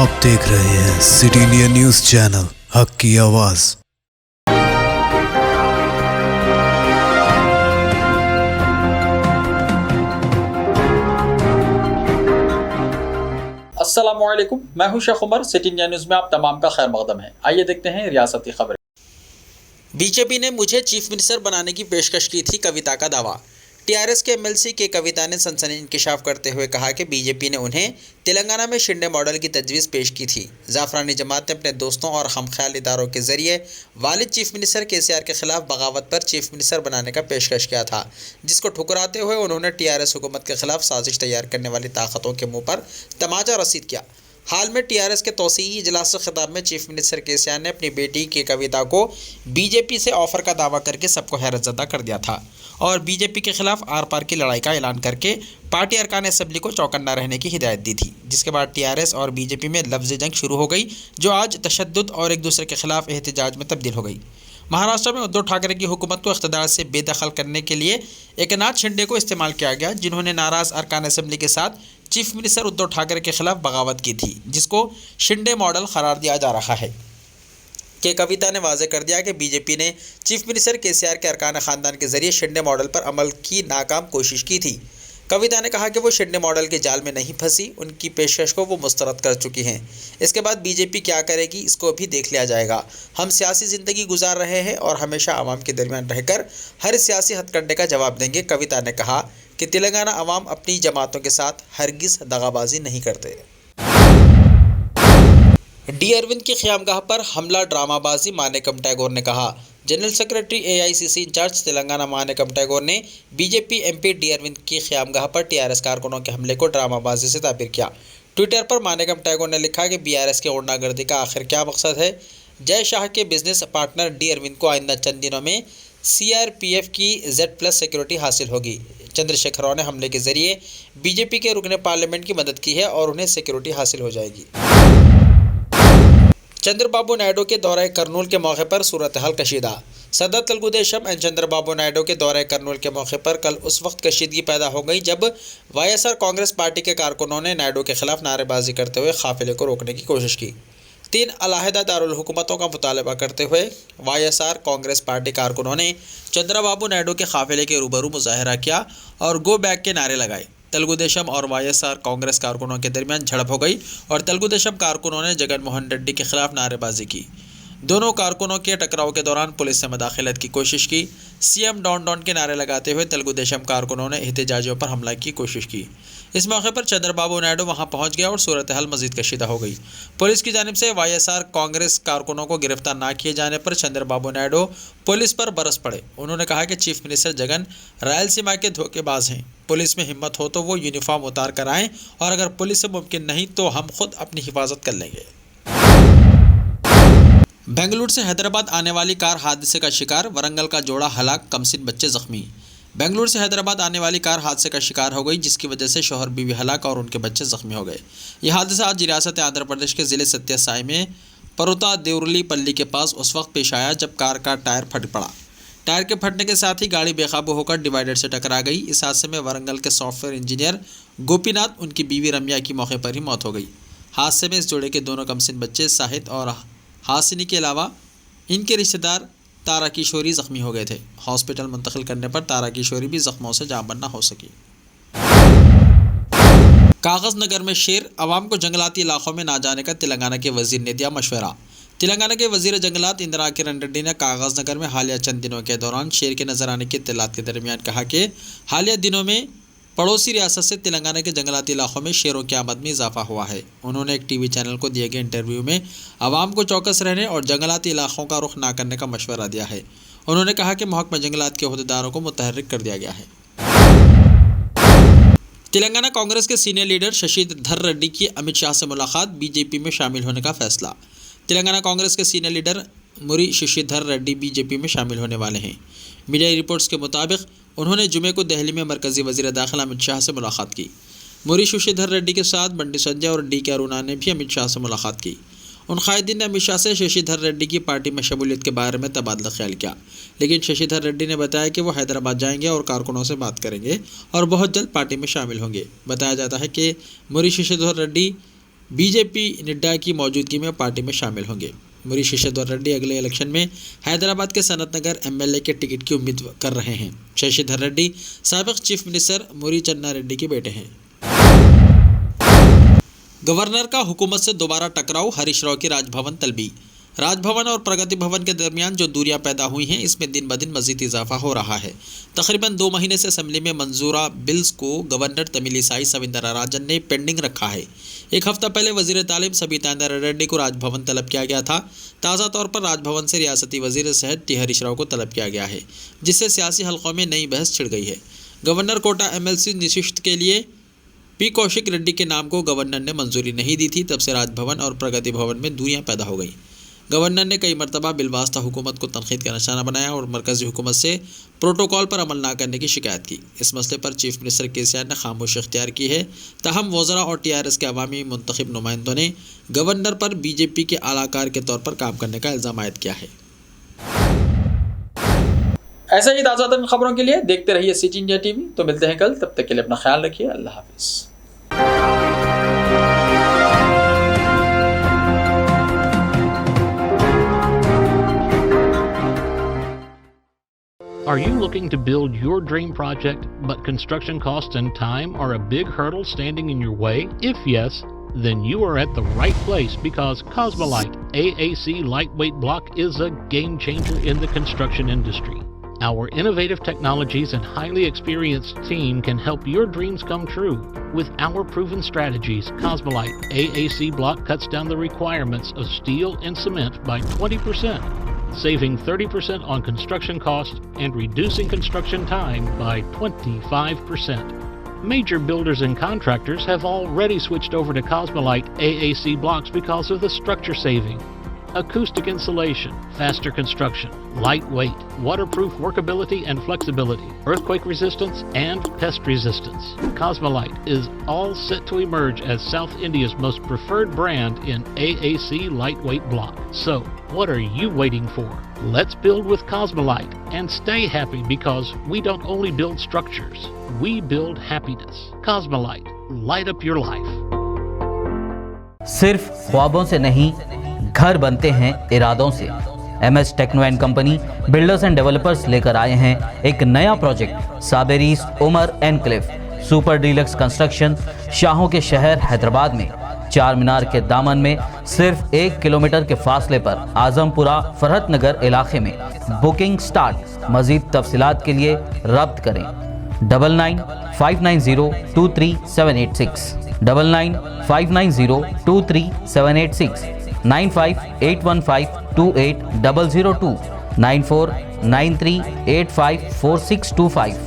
आप देख रहे हैं सिटी इंडिया न्यूज चैनल, हक की आवाज। अस्सलामुअलैकुम, मैं हूं Sheikh Umar. City India News में आप तमाम का खैर मकदम है। आइए देखते हैं रियासती खबरें। बीजेपी ने मुझे चीफ मिनिस्टर बनाने की पेशकश की थी, कविता का दावा। टीआरएस के एमएलसी के कविता ने सनसनी इंकशाफ करते हुए कहा कि बीजेपी ने उन्हें तेलंगाना में शिंदे मॉडल की तजवीज़ पेश की थी। जाफरानी जमात ने अपने दोस्तों और हमख्याल इदारों के जरिए वालिद चीफ मिनिस्टर केसीआर के खिलाफ बगावत पर चीफ मिनिस्टर बनाने का पेशकश किया था, जिसको ठुकराते हुए उन्होंने टीआरएस हुकूमत के खिलाफ साजिश तैयार करने वाली ताकतों के मुंह पर तमाचा रसीद किया। हाल में टीआरएस के तौसीई इजलास से खिताब में चीफ मिनिस्टर केसीआर ने अपनी बेटी की कविता को बीजेपी से ऑफर का दावा करके सबको हैरतज़दा कर दिया था और बीजेपी के खिलाफ आर पार की लड़ाई का ऐलान करके पार्टी अरकान असम्बली को चौकन्ना रहने की हिदायत दी थी, जिसके बाद टीआरएस और बीजेपी में लफ्ज़ी जंग शुरू हो गई, जो आज तशद्दुद और एक दूसरे के खिलाफ एहतजाज में तब्दील हो गई। महाराष्ट्र में उद्धव ठाकरे की हुकूमत को इख्तिदार से बेदखल करने के लिए एकनाथ शिंदे को इस्तेमाल किया गया, जिन्होंने नाराज़ अरकान असम्बली के साथ चीफ मिनिस्टर उद्धव ठाकरे के खिलाफ बगावत की थी, जिसको शिंदे मॉडल करार दिया जा रहा है। के कविता ने वाज़ेह कर दिया कि बीजेपी ने चीफ मिनिस्टर केसीआर के अरकान ख़ानदान के जरिए शिंदे मॉडल पर अमल की नाकाम कोशिश की थी। कविता ने कहा कि वो शिंदे मॉडल के जाल में नहीं फंसी, उनकी पेशकश को वो मुस्तरद कर चुकी हैं। इसके बाद बीजेपी क्या करेगी इसको भी देख लिया जाएगा। हम सियासी ज़िंदगी गुजार रहे हैं और हमेशा आवाम के दरमियान रहकर हर सियासी हथकंडे का जवाब देंगे। कविता ने कहा कि तेलंगाना अवाम अपनी जमातों के साथ हरगिज़ दगाबाजी नहीं करते। डी अरविंद की क़यामगाह पर हमला ड्रामाबाजी, मानेकम टैगोर ने कहा। General secretary AICC incharge Telangana Manickam Tagore ने बीजेपी एमपी डी अरविंद की क़यामगाह पर टीआरएस कारकुनों के हमले को ड्रामाबाजी से ताबीर किया। ट्विटर पर मानेकम टैगोर ने लिखा कि बीआरएस के गुंडागर्दी का आखिर क्या मकसद है। जय शाह के बिजनेस पार्टनर डी अरविंद को आइंदा चंद दिनों में सीआरपीएफ की Z+ सिक्योरिटी हासिल होगी। चंद्रशेखर राव ने हमले के जरिए बीजेपी के रुकने पार्लियामेंट की मदद की है और उन्हें सिक्योरिटी हासिल हो जाएगी। चंद्रबाबू नायडू के दौरे करनूल के मौके पर सूरत हाल कशीदा। सदर तेलुगुदेशम एंड चंद्रबाबू नायडू के दौरे करनूल के मौके पर कल उस वक्त कशीदगी पैदा हो गई जब वाईएसआर कांग्रेस पार्टी के कारकुनों ने नायडू के खिलाफ नारेबाजी करते हुए काफिले को रोकने की कोशिश की। 3 अलहदा दारुल हुकूमतों का मुतालबा करते हुए वाईएसआर कांग्रेस पार्टी कारकुनों ने चंद्रबाबू नायडू के काफिले के रूबरू मुजाहरा किया और गो बैक के नारे लगाए। तेलुगुदेशम और वाईएसआर कांग्रेस कारकुनों के दरमियान झड़प हो गई और तेलुगुदेशम कारकुनों ने जगन मोहन रेड्डी के खिलाफ नारेबाजी की। दोनों कारकुनों के टकराव के दौरान पुलिस ने मदाखिलत की कोशिश की। सीएम डॉन डॉन के नारे लगाते हुए तेलुगुदेशम कारकुनों ने एहतजाजियों पर हमला की कोशिश की। इस मौके पर चंद्रबाबू नायडू वहां पहुंच गया और सूरत हाल मजीद कशीदा हो गई। पुलिस की जानिब से वाईएसआर कांग्रेस कारकुनों को गिरफ्तार न किए जाने पर चंद्रबाबू नायडू पुलिस पर बरस पड़े। उन्होंने कहा कि चीफ मिनिस्टर जगन रायलसीमा के धोखेबाज हैं। पुलिस में हिम्मत हो तो वो यूनिफॉर्म उतार कर आएँ और अगर पुलिस से मुमकिन नहीं तो हम खुद अपनी हिफाजत कर लेंगे। बेंगलुरु से हैदराबाद आने वाली कार हादसे का शिकार, वरंगल का जोड़ा हलाक, कमसिन बच्चे जख्मी। बेंगलुरु से हैदराबाद आने वाली कार हादसे का शिकार हो गई, जिसकी वजह से शौहर बीवी हलाक और उनके बच्चे जख्मी हो गए। यह हादसा आज रियासत आंध्र प्रदेश के ज़िले सत्यासाई में परुता देवरली पल्ली के पास उस वक्त पेश आया जब कार का टायर फट पड़ा। टायर के फटने के साथ ही गाड़ी बेकाबू होकर डिवाइडर से टकरा गई। इस हादसे में वरंगल के सॉफ्टवेयर इंजीनियर गोपीनाथ, उनकी बीवी रम्या की मौके पर ही मौत हो गई। हादसे में इस जोड़े के दोनों कमसिन बच्चे साहिद और हासिनी के अलावा इनके रिश्तेदार तारा किशोरी जख्मी हो गए थे। हॉस्पिटल मुंतकिल करने पर तारा किशोरी भी जख्मों से जान न हो सकी। कागज़ नगर में शेर, अवाम को जंगलाती इलाकों में ना जाने का तेलंगाना के वजीर ने दिया मशवरा। तेलंगाना के वजीर जंगलात इंदिरा किरण रेड्डी ने कागज़ नगर में हालिया चंद दिनों के दौरान शेर के नजर आने की इत्तलात के दरमियान कहा कि हालिया दिनों में पड़ोसी रियासत से तेलंगाना के जंगलाती इलाकों में शेरों की आमद में इजाफा हुआ है। उन्होंने एक टीवी चैनल को दिए गए इंटरव्यू में आवाम को चौकस रहने और जंगलाती इलाकों का रुख ना करने का मशवरा दिया है। उन्होंने कहा कि महकमा जंगलात के अहदेदारों को मुतहर्रिक कर दिया गया है। तेलंगाना कांग्रेस के सीनियर लीडर शशिधर रेड्डी की अमित शाह से मुलाकात, बीजेपी में शामिल होने का फैसला। तेलंगाना कांग्रेस के सीनियर लीडर मुरी शशिधर रेड्डी बीजेपी में शामिल होने वाले हैं। मीडिया रिपोर्ट्स के मुताबिक उन्होंने जुमे को दिल्ली में मरकजी वजीर दाखिला अमित शाह से मुलाकात की। मुरी शशिधर रेड्डी के साथ बंडी संजय और डी के अरुणा ने भी अमित शाह से मुलाकात की। उन कायदीन ने अमित शाह से शशिधर रेड्डी की पार्टी में शमूलियत के बारे में तबादला ख्याल किया, लेकिन शशिधर रेड्डी ने बताया कि वो हैदराबाद जाएंगे और कारकुनों से बात करेंगे और बहुत जल्द पार्टी में शामिल होंगे। बताया जाता है कि मुरी शशिधर रेड्डी बीजेपी नड्डा की मौजूदगी में पार्टी में शामिल होंगे। मुरी शशिधर रेड्डी अगले इलेक्शन में हैदराबाद के सनत नगर एमएलए के टिकट की उम्मीद कर रहे हैं। शशिधर रेड्डी साबिक चीफ मिनिस्टर मुरी चन्ना रेड्डी के बेटे हैं। गवर्नर का हुकूमत से दोबारा टकराव, हरीश राव की राजभवन तलबी। राजभवन और प्रगति भवन के दरमियान जो दूरियां पैदा हुई हैं, इसमें दिन ब दिन मजीद इजाफा हो रहा है। तकरीबन 2 महीने से असेंबली में मंजूरा बिल्स को गवर्नर तमिलिसाई सविंदराराजन ने पेंडिंग रखा है। एक हफ्ता पहले वजीर तालीम सबीता इंदिरा रेड्डी को राजभवन तलब किया गया था। ताज़ा तौर पर राजभवन से रियासती वजीर सेहत टी हरीश राव को तलब किया गया है, जिससे सियासी हलकों में नई बहस छिड़ गई है। गवर्नर कोटा एमएलसी निशिष्ट के लिए पी कौशिक रेड्डी के नाम को गवर्नर ने मंजूरी नहीं दी थी। तब से राजभवन और प्रगति भवन में दूरियां पैदा हो गई। गवर्नर ने कई मरतबा बिलवास्ता हुकूमत को तनखीद का निशाना बनाया और मरकज़ी हुकूमत से प्रोटोकॉल पर अमल न करने की शिकायत की। इस मसले पर चीफ मिनिस्टर केसीआर ने खामोशी इख्तियार की है। ताहम वज़रा और टीआरएस के अवामी मुंतखब नुमाइंदों ने गवर्नर पर बीजेपी के आलाकार के तौर पर काम करने का इल्ज़ाम आयद किया है। ऐसे ही ताज़ा तरीन खबरों के लिए देखते रहिए सिटी इंडिया टीवी। तो मिलते हैं कल, तब तक के लिए अपना ख्याल रखिए। अल्लाह हाफिज़। Are you looking to build your dream project, but construction costs and time are a big hurdle standing in your way? If yes, then you are at the right place, because Cosmolite AAC lightweight block is a game changer in the construction industry. Our innovative technologies and highly experienced team can help your dreams come true. With our proven strategies, Cosmolite AAC block cuts down the requirements of steel and cement by 20%. saving 30% on construction costs and reducing construction time by 25%. Major builders and contractors have already switched over to Cosmolite AAC blocks because of the structure saving, acoustic insulation, faster construction, lightweight, waterproof workability and flexibility, earthquake resistance, and pest resistance. Cosmolite is all set to emerge as South India's most preferred brand in AAC lightweight block. So, what are you waiting for? Let's build with Cosmolite and stay happy, because we don't only build structures, we build happiness. Cosmolite, light up your life. सिर्फ ख्वाबों से नहीं, घर बनते हैं इरादों से। MS techno and company builders and developers लेकर आए हैं एक नया प्रोजेक्ट, साबेरीज Umar enclave super deluxe construction. शाहों के शहर हैदराबाद में चार मीनार के दामन में सिर्फ 1 किलोमीटर के फासले पर आजमपुरा फरहत नगर इलाके में। Booking start. मजीद तफसीलात के लिए रब्त करें 9959023786 9959023786 9581528002 9493854625।